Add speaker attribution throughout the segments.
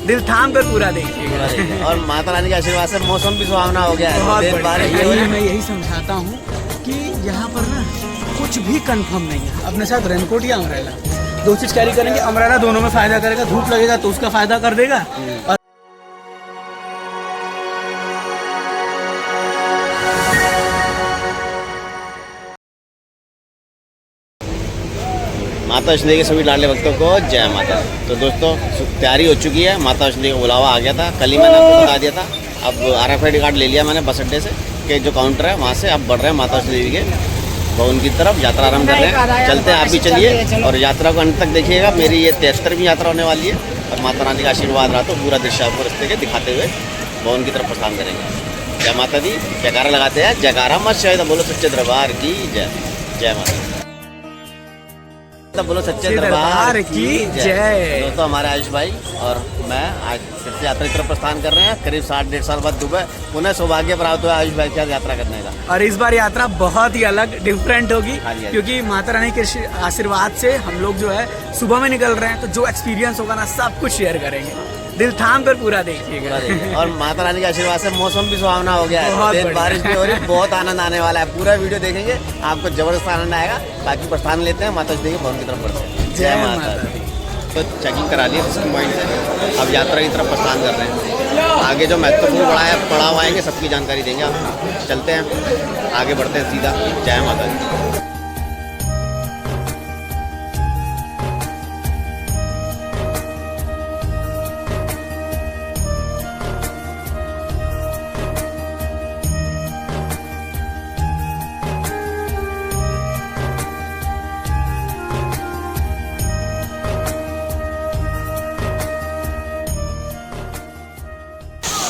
Speaker 1: दिल थाम कर पूरा देखिएगा।
Speaker 2: और माता रानी के आशीर्वाद से मौसम भी सुहावना हो गया है।
Speaker 1: बहुत
Speaker 2: तेज बारिश भी हो रही है।
Speaker 1: मैं यही समझाता हूँ कि यहाँ पर ना कुछ भी कंफर्म नहीं है। अपने साथ रेनकोट या अम्ब्रेला, दो चीज कैरी करेंगे। अम्ब्रेला दोनों में फायदा करेगा, धूप लगेगा तो उसका फायदा कर देगा। और
Speaker 2: माता वैष्णो देवी के सभी लाडले भक्तों को जय माता। तो दोस्तों तैयारी हो चुकी है, माता वैष्णो देवी का बुलावा आ गया था। कल ही मैंने आपको बता दिया था। अब RFID कार्ड ले लिया मैंने बस अड्डे से कि जो काउंटर है वहाँ से अब बढ़ रहे हैं माता वैष्णो देवी के भवन की तरफ, यात्रा आरम्भ कर रहे हैं। चलते हैं, आप भी चलिए और यात्रा को अंत तक देखिएगा। मेरी ये 73वीं यात्रा होने वाली है और माता रानी का आशीर्वाद रहा तो पूरा दृश्य आपको रास्ते के दिखाते हुए भवन की तरफ प्रस्थान करेंगे। जय माता दी। जयकारा लगाते हैं, जयकारा मत शायद बोलो सच्चे दरबार की जय। जय माता दी। तब बोलो सच्चे दरबार की जय। दोस्तों हमारे आयुष भाई और मैं आज फिर से यात्रा की तरफ प्रस्थान कर रहे हैं। करीब 60-1.5 साल बाद दुबई पुनः सौभाग्य प्राप्त हुआ आयुष भाई के साथ यात्रा करने का।
Speaker 1: और इस बार यात्रा बहुत ही अलग डिफरेंट होगी, क्योंकि माता रानी के आशीर्वाद से हम लोग जो है सुबह में निकल रहे हैं। तो जो एक्सपीरियंस होगा ना सब कुछ शेयर करेंगे। दिल थाम कर पूरा देखिएगा।
Speaker 2: और माता रानी के आशीर्वाद से मौसम भी सुहावना हो गया है। तेज बारिश भी हो रही है। बहुत आनंद आने वाला है। पूरा वीडियो देखेंगे, आपको जबरदस्त आनंद आएगा। बाकी प्रस्थान लेते हैं, माता वैष्णो देवी भवन की तरफ बढ़ते हैं। जय माता दी। तो चेकिंग करा ली बुकिंग पॉइंट से, अब यात्रा की तरफ प्रस्थान कर रहे हैं। आगे जो महत्वपूर्ण पड़ाव आएंगे सबकी जानकारी देंगे आप। चलते हैं, आगे बढ़ते हैं सीधा। जय माता दी।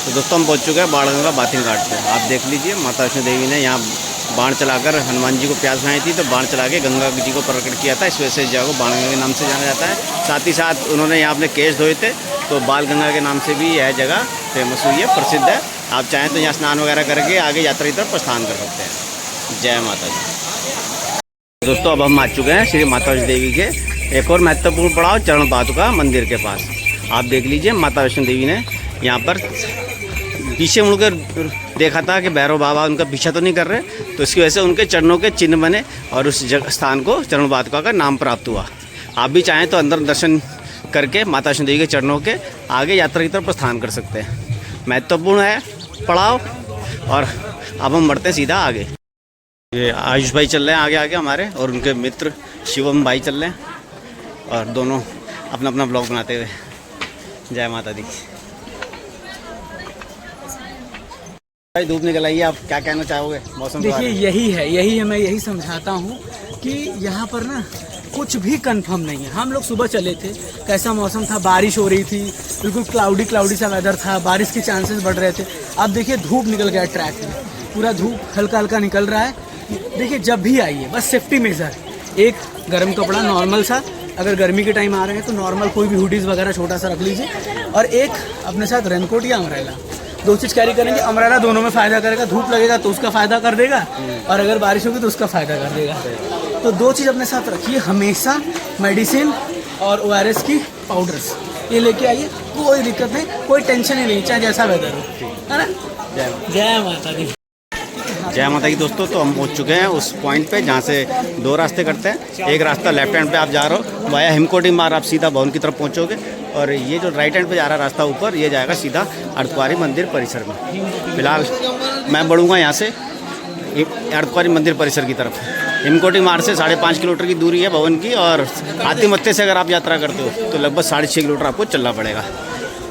Speaker 2: तो दोस्तों हम पहुंच चुके हैं बाणगंगा बाथिंग घाट पे। आप देख लीजिए माता वैष्णो देवी ने यहाँ बाण चलाकर हनुमान जी को प्यास बनाई थी, तो बाण चला के गंगा जी को प्रकट किया था। इस वजह से इस जगह को बाणगंगा के नाम से जाना जाता है। साथ ही साथ उन्होंने यहाँ अपने केश धोए थे, तो बाल गंगा के नाम से भी यह जगह फेमस हुई है, प्रसिद्ध है। आप चाहें तो यहाँ स्नान वगैरह करके आगे यात्रा की तरफ प्रस्थान कर सकते हैं। जय माता जी। दोस्तों अब हम आ चुके हैं श्री माता वैष्णो देवी के एक और महत्वपूर्ण पड़ाव चरण पादुका मंदिर के पास। आप देख लीजिए माता वैष्णो देवी ने यहाँ पर पीछे मुड़कर देखा था कि भैरव बाबा उनका पीछा तो नहीं कर रहे, तो इसकी वजह से उनके चरणों के चिन्ह बने और उस स्थान को चरण पादुका का नाम प्राप्त हुआ। आप भी चाहें तो अंदर दर्शन करके माता वैष्णो देवी के चरणों के आगे यात्रा की तरफ प्रस्थान कर सकते हैं। महत्वपूर्ण है पड़ाव। और अब हम बढ़ते हैं सीधा आगे। ये आयुष भाई चल रहे हैं आगे आगे हमारे, और उनके मित्र शिवम भाई चल रहे हैं, और दोनों अपना अपना ब्लॉग बनाते हुए। जय माता दी। भाई धूप निकल आई है, आप क्या कहना चाहोगे मौसम?
Speaker 1: देखिए यही है मैं यही समझाता हूँ कि यहाँ पर ना कुछ भी कंफर्म नहीं है। हम लोग सुबह चले थे, कैसा मौसम था, बारिश हो रही थी, बिल्कुल क्लाउडी सा वेदर था, बारिश के चांसेस बढ़ रहे थे। अब देखिए धूप निकल गया ट्रैक में, पूरा धूप हल्का हल्का निकल रहा है। देखिए जब भी आइए बस सेफ्टी मेजर, एक गर्म कपड़ा नॉर्मल सा, अगर गर्मी के टाइम आ रहे हैं तो नॉर्मल कोई भी हुडीज़ वगैरह छोटा सा रख लीजिए, और एक अपने साथ रेनकोट या अम्ब्रेला, दो चीज़ कैरी करेंगे। अम्ब्रेला दोनों में फ़ायदा करेगा, धूप लगेगा तो उसका फ़ायदा कर देगा, और अगर बारिश होगी तो उसका फ़ायदा कर देगा। तो दो चीज़ अपने साथ रखिए हमेशा, मेडिसिन और ORS की पाउडर्स, ये लेके आइए। कोई दिक्कत नहीं, कोई टेंशन ही नहीं, चाहे जैसा वेदर हो, है ना। जय माता दी।
Speaker 2: जय माता की। दोस्तों तो हम पहुंच चुके हैं उस पॉइंट पे जहाँ से दो रास्ते करते हैं। एक रास्ता लेफ्ट हैंड पे आप जा रहे हो, वाया हिमकोटी मार्ग आप सीधा भवन की तरफ पहुंचोगे, और ये जो राइट हैंड पे जा रहा है रास्ता ऊपर, ये जाएगा सीधा अर्धकुंवारी मंदिर परिसर में। फिलहाल मैं बढ़ूँगा यहाँ से अर्धकुंवारी मंदिर परिसर की तरफ। हिमकोटी मार्ग से 5.5 किलोमीटर की दूरी है भवन की, और हाथीमत्थे से अगर आप यात्रा करते हो तो लगभग 6.5 किलोमीटर आपको चलना पड़ेगा।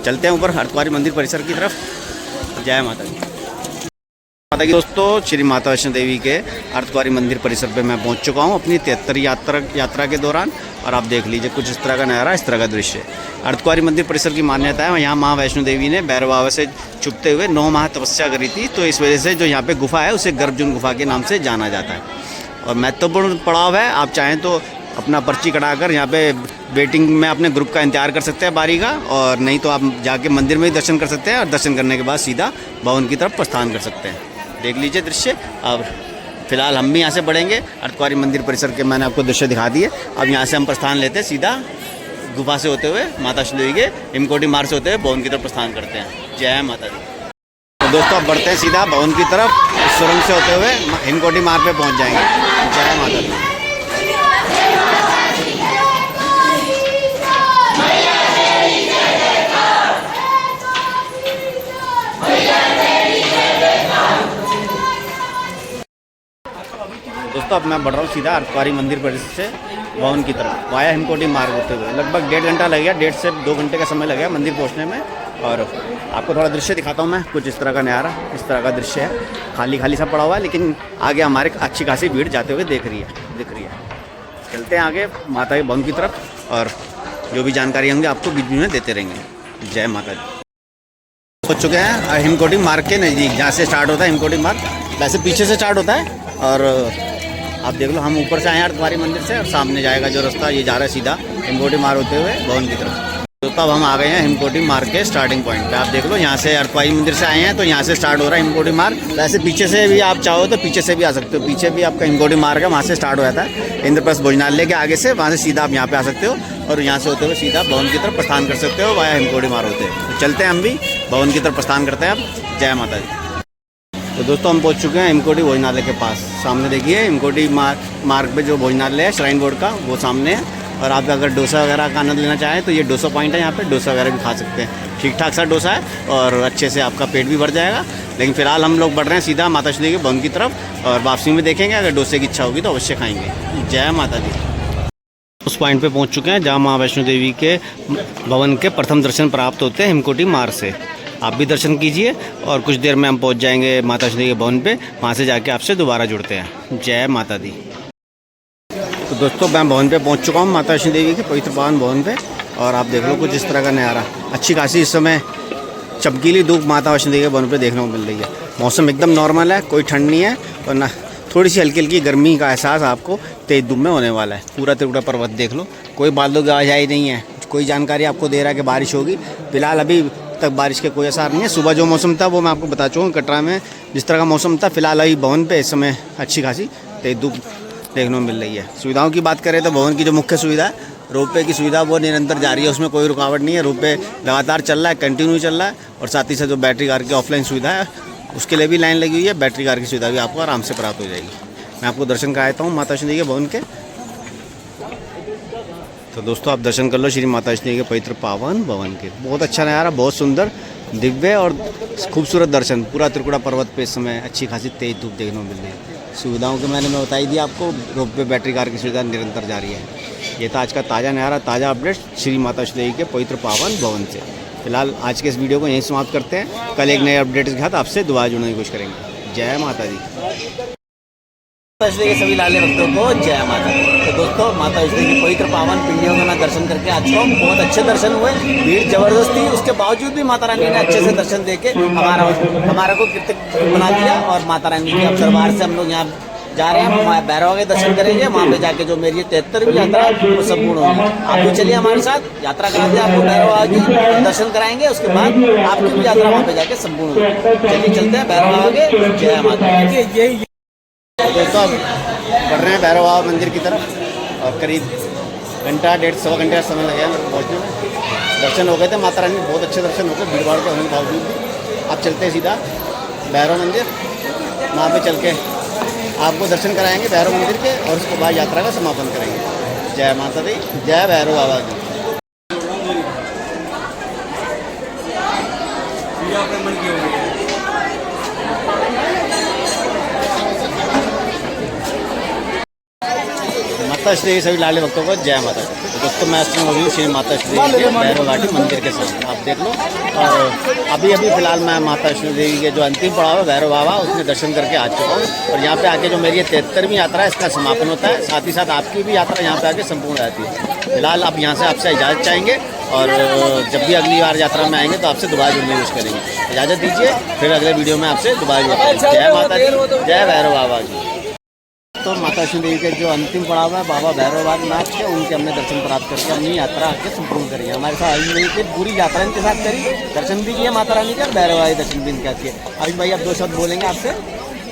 Speaker 2: चलते हैं ऊपर अर्धकुंवारी मंदिर परिसर की तरफ। जय माता दी। माता की। दोस्तों श्री माता वैष्णो देवी के अर्धकुंवारी मंदिर परिसर पे मैं पहुंच चुका हूं अपनी 73 यात्रा के दौरान, और आप देख लीजिए कुछ इस तरह का नज़ारा, इस तरह का दृश्य। अर्धकुंवारी मंदिर परिसर की मान्यता है, यहाँ माँ वैष्णो देवी ने भैरव बाबा से छुपते हुए 9 माह तपस्या करी थी, तो इस वजह से जो यहाँ पे गुफा है उसे गर्भजून गुफा के नाम से जाना जाता है। और महत्वपूर्ण पड़ाव है, आप चाहें तो अपना पर्ची कटाकर यहाँ पे वेटिंग में अपने ग्रुप का इंतजार कर सकते हैं बारी का, और नहीं तो आप जाके मंदिर में ही दर्शन कर सकते हैं, और दर्शन करने के बाद सीधा भवन की तरफ प्रस्थान कर सकते हैं। देख लीजिए दृश्य। अब फिलहाल हम भी यहाँ से बढ़ेंगे अर्धकुंवारी मंदिर परिसर के, मैंने आपको दृश्य दिखा दिए। अब यहाँ से हम प्रस्थान लेते हैं सीधा गुफा से होते हुए माता वैष्णो देवी के हिमकोटी मार्ग से होते हुए भवन की तरफ प्रस्थान करते हैं। जय माता दी। तो दोस्तों अब बढ़ते हैं सीधा भवन की तरफ, सुरंग से होते हुए हिमकोटी मार्ग पे पहुंच जाएंगे। जय माता दी। दोस्तों अब मैं बढ़ रहा हूँ सीधा अर्धकुंवारी मंदिर परिसर से भवन की तरफ वाया हिमकोटी मार्ग होते हुए। लगभग 1.5 घंटा लग गया, 1.5 से 2 घंटे का समय लग गया मंदिर पहुँचने में। और आपको थोड़ा दृश्य दिखाता हूँ मैं, कुछ इस तरह का नज़ारा, इस तरह का दृश्य है। खाली खाली सा पड़ा हुआ है, लेकिन आगे हमारे अच्छी खासी भीड़ जाते हुए दिख रही है। चलते हैं आगे माता के भवन की तरफ और जो भी जानकारी होंगी आपको बीच में देते रहेंगे। जय माता दी। पहुँच चुके हैं हिमकोटी मार्ग के नज़दीक, जहाँ से स्टार्ट होता है हिमकोटी मार्ग। वैसे पीछे से स्टार्ट होता है और आप देख लो हम ऊपर से आए हैं अर्धकुंवारी मंदिर से, और सामने जाएगा जो रास्ता ये जा रहा है सीधा हिमकोटी मार्ग होते हुए भवन की तरफ। तो तब हम आ गए हैं हिमकोटी मार्ग के स्टार्टिंग पॉइंट पे। आप देख लो यहाँ से अर्धकुंवारी मंदिर से आए हैं तो यहाँ से स्टार्ट हो रहा है हिमकोटी मार्ग। वैसे पीछे से भी आप चाहो तो पीछे से भी आ सकते हो, पीछे भी आपका हिमकोटी मार्ग है, वहाँ से स्टार्ट हो जाता है इंद्रप्रस्थ भोजनालय के आगे से। वहाँ से सीधा आप यहाँ पे आ सकते हो और यहाँ से होते हुए सीधा भवन की तरफ प्रस्थान कर सकते हो वाया हिमकोटी मार्ग होते हैं। तो चलते हैं हम भी भवन की तरफ प्रस्थान करते हैं अब। जय माता दी। तो दोस्तों हम पहुंच चुके हैं हिमकोटी भोजनालय के पास। सामने देखिए हिमकोटी मार्ग पे जो भोजनालय है श्राइन बोर्ड का, वो सामने है। और आप अगर डोसा वगैरह का आनंद लेना चाहें तो ये डोसा पॉइंट है, यहाँ पे डोसा वगैरह भी खा सकते हैं। ठीक ठाक सा डोसा है और अच्छे से आपका पेट भी भर जाएगा। लेकिन फिलहाल हम लोग बढ़ रहे हैं सीधा माता वैष्णो देवी के भवन की तरफ, और वापसी में देखेंगे अगर डोसे की इच्छा होगी तो अवश्य खाएँगे। जय माता दी। उस पॉइंट पे पहुंच चुके हैं जहां मां वैष्णो देवी के भवन के प्रथम दर्शन प्राप्त होते हैं हिमकोटी मार्ग से। आप भी दर्शन कीजिए और कुछ देर में हम पहुंच जाएंगे माता वैष्णो देवी के भवन पे। वहां से जाके आपसे दोबारा जुड़ते हैं। जय माता दी। तो दोस्तों मैं भवन पे पहुंच चुका हूं, माता वैष्णो देवी के पवित्र पावन भवन पे, और आप देख लो कुछ इस तरह का नज़ारा। अच्छी खासी इस समय चमकीली धूप माता वैष्णो देवी के भवन पे देखने को मिल रही है। मौसम एकदम नॉर्मल है, कोई ठंड नहीं है और ना थोड़ी सी हल्की हल्की गर्मी का एहसास आपको तेज धूप में होने वाला है। पूरा त्रिकुटा पर्वत देख लो, कोई बादलों की आवाजाही नहीं है, कोई जानकारी आपको दे रहा है कि बारिश होगी। फिलहाल अभी तक बारिश के कोई आसार नहीं है। सुबह जो मौसम था वो मैं आपको बता चुका हूँ, कटरा में जिस तरह का मौसम था। फिलहाल अभी भवन पे इस समय अच्छी खासी तेज धूप देखने को मिल रही है। सुविधाओं की बात करें तो भवन की जो मुख्य सुविधा है रोपवे की सुविधा, वो निरंतर जारी है, उसमें कोई रुकावट नहीं है। रोपवे लगातार चल रहा है, कंटिन्यू चल रहा है। और साथ ही साथ जो बैटरी कार की ऑफलाइन सुविधा है उसके लिए भी लाइन लगी हुई है। बैटरी कार की सुविधा भी आपको आराम से प्राप्त हो जाएगी। मैं आपको दर्शन कराता हूँ माता वैष्णो देवी के भवन के। तो दोस्तों आप दर्शन कर लो श्री माता वैष्णो देवी के पवित्र पावन भवन के। बहुत अच्छा नज़ारा, बहुत सुंदर, दिव्य और खूबसूरत दर्शन। पूरा त्रिकुटा पर्वत पे इस समय अच्छी खासी तेज धूप देखने को मिल रही है। सुविधाओं के मैंने बताई दी आपको, रोपवे बैटरी कार की सुविधा निरंतर जारी है। ये था आज का ताज़ा नज़ारा, ताज़ा अपडेट श्री माता वैष्णो देवी के पवित्र पावन भवन से। फिलहाल आज के इस वीडियो को यहीं समाप्त करते हैं। कल एक नए अपडेट के साथ आपसे दोबारा जुड़ने की कोशिश करेंगे। जय माता दी। वैष्णो के सभी लाले भक्तों को जय माता। तो दोस्तों माता वैष्णो की पवित्र पावन पिंडियों का मैं दर्शन करके आ चुका हूँ। बहुत अच्छे दर्शन हुए, भीड़ जबरदस्त थी, उसके बावजूद भी माता रानी ने अच्छे से दर्शन देके हमारा को कृतज्ञ बना दिया। और माता रानी के दरबार से हम लोग यहाँ जा रहे हैं, भैरव के दर्शन करेंगे। वहाँ पे जाके जो मेरी 73वीं यात्रा वो संपूर्ण होगी। आप भी चलिए हमारे साथ, यात्रा कराते हैं आपको भैरव की दर्शन कराएंगे, उसके बाद आपकी भी यात्रा वहाँ पे जाके संपूर्ण होगी। चलिए चलते हैं भैरव आगे। जय माता। दोस्तों अब बढ़ रहे हैं भैरव बाबा मंदिर की तरफ और करीब घंटा 1.5-1.25 घंटे का समय लगेगा मेरे को पहुँचने में। दर्शन हो गए थे माता रानी, बहुत अच्छे दर्शन हो गए भीड़ भाड़ के होने के बावजूद भी। आप चलते हैं सीधा भैरव मंदिर, वहाँ पे चल के आपको दर्शन कराएंगे भैरव मंदिर के और उसके बाद यात्रा का समापन करेंगे। जय माता दी, जय भैरव बाबा की। माता श्री सभी लाले भक्तों को जय माता दी। तो दोस्तों मैं मौजूद श्री माता श्री भैरव घाटी मंदिर के सामने, आप देख लो। और अभी फिलहाल मैं माता वैष्णो देवी के जो अंतिम पड़ाव है भैरव बाबा, उसमें दर्शन करके आ चुका हूँ। और यहाँ पे आके जो मेरी 73वीं यात्रा है इसका समापन होता है। साथ ही साथ आपकी भी यात्रा यहाँ पे आके संपूर्ण हो जाती है। फिलहाल आप यहाँ से आपसे इजाज़त चाहेंगे और जब भी अगली बार यात्रा में आएंगे तो आपसे दोबारा जुड़ने की कोशिश करेंगे। इजाज़त दीजिए, फिर अगले वीडियो में आपसे दोबारा जुड़ते हैं। जय माता दी, जय भैरव बाबा जी। तो माता वैष्णो देवी के जो अंतिम पड़ाव है बाबा भैरवनाथ के, उनके हमने दर्शन प्राप्त करके अपनी यात्रा आगे संपूर्ण करी है। हमारे साथ अभी मेरी की पूरी यात्रा इनके साथ करी, दर्शन भी किए माता रानी के, भैरव वाले दर्शन भी इनके किए। अभी भाई आप 2 शब्द बोलेंगे आपसे।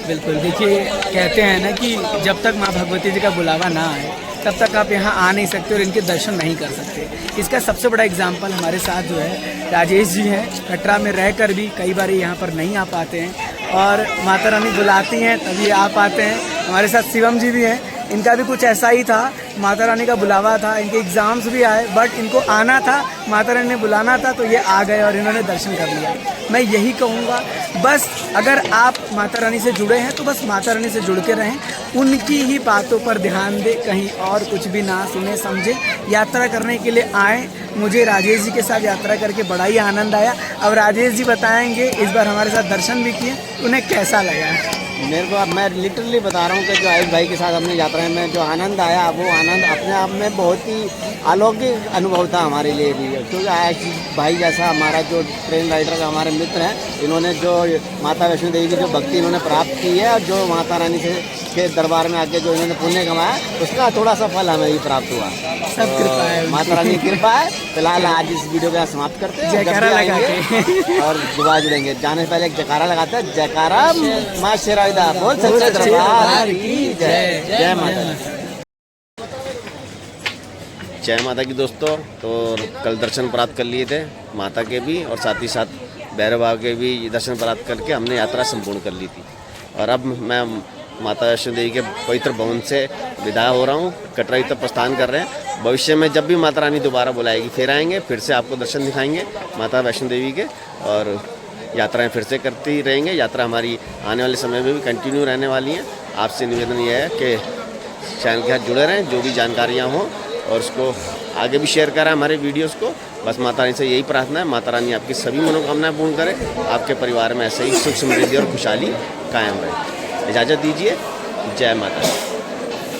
Speaker 1: बिल्कुल, देखिए कहते हैं ना कि जब तक माँ भगवती जी का बुलावा ना आए तब तक आप यहाँ आ नहीं सकते और इनके दर्शन नहीं कर सकते। इसका सबसे बड़ा एग्जाम्पल हमारे साथ जो है राजेश जी हैं। कटरा में रहकर भी कई बार यहाँ पर नहीं आ पाते हैं और माता रानी बुलाती हैं तभी आ पाते हैं। हमारे साथ शिवम जी भी हैं, इनका भी कुछ ऐसा ही था, माता रानी का बुलावा था, इनके एग्ज़ाम्स भी आए बट इनको आना था, माता रानी ने बुलाना था तो ये आ गए और इन्होंने दर्शन कर लिया। मैं यही कहूँगा बस अगर आप माता रानी से जुड़े हैं तो बस माता रानी से जुड़ के रहें, उनकी ही बातों पर ध्यान दें, कहीं और कुछ भी ना सुने समझे। यात्रा करने के लिए आएँ। मुझे राजेश जी के साथ यात्रा करके बड़ा ही आनंद आया। अब राजेश जी बताएंगे इस बार हमारे साथ दर्शन भी किए, उन्हें कैसा लगा।
Speaker 2: मेरे को अब मैं लिटरली बता रहा हूँ कि जो आयुष भाई के साथ हमने यात्रा में जो आनंद आया वो आनंद अपने आप में बहुत ही अलौकिक अनुभव था हमारे लिए भी। क्योंकि आयुष भाई जैसा हमारा जो ट्रेन राइडर का हमारे मित्र हैं, इन्होंने जो माता वैष्णो देवी की जो भक्ति इन्होंने प्राप्त की है और जो माता रानी से के दरबार में आके जो इन्होंने पुण्य कमाया उसका थोड़ा सा फल हमें भी प्राप्त हुआ।
Speaker 1: सब कृपा है,
Speaker 2: माता रानी की कृपा है। फिलहाल आज इस वीडियो को यहाँ समाप्त करते हैं,
Speaker 1: जयकारा लगा के
Speaker 2: और दोबारा जुड़ेंगे। जाने से पहले एक जयकारा लगाते हैं, जयकारा माँ शेराविदा बोल सच्चे दरबार की जय। जय माता दी। जय माता की दोस्तों। तो कल दर्शन प्राप्त कर लिए थे माता के भी और साथ ही साथ भैरव बाबा के भी दर्शन प्राप्त करके हमने यात्रा संपूर्ण कर ली थी। और अब मैं माता वैष्णो देवी के पवित्र भवन से विदा हो रहा हूँ, कटरा की तरफ प्रस्थान कर रहे हैं। भविष्य में जब भी माता रानी दोबारा बुलाएगी फिर आएंगे, फिर से आपको दर्शन दिखाएंगे माता वैष्णो देवी के और यात्राएं फिर से करती रहेंगे। यात्रा हमारी आने वाले समय में भी कंटिन्यू रहने वाली हैं। आपसे निवेदन यह है कि चैनल के साथ जुड़े रहें, जो भी जानकारियाँ हों और उसको आगे भी शेयर करें हमारे वीडियोस को। बस माता रानी से यही प्रार्थना है, माता रानी आपकी सभी मनोकामनाएं पूर्ण करे, आपके परिवार में ऐसे ही सुख समृद्धि और खुशहाली कायम रहे। इजाज़त दीजिए। जय माता।